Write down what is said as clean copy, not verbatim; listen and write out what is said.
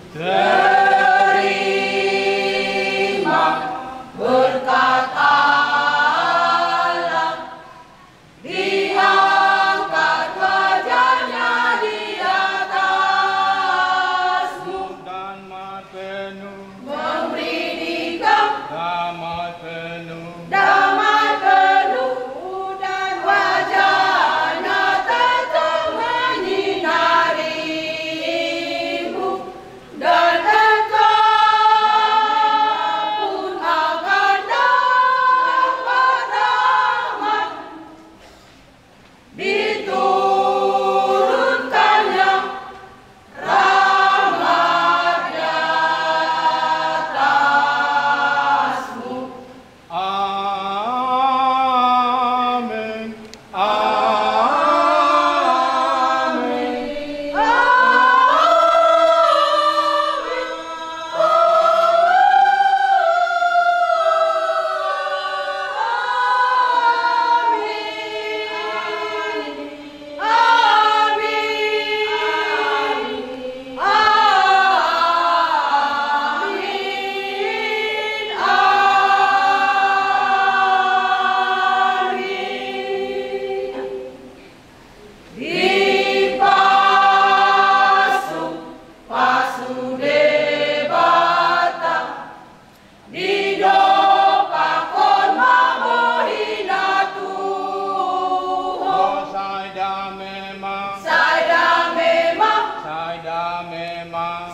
Terima berkat Allah, diangkat wajahnya di atasmu, damai penuh, memberi dikau damai penuh, damai penuh, dan wajahnya tetap menyinarimu, dan engkau pun akan dapat damai. Diturunkannya rahmat di atasmu. amin, amin. Pasu debata di dopakon mabohina Tuhan. Saya dah memang, Saya memang saya dah memang,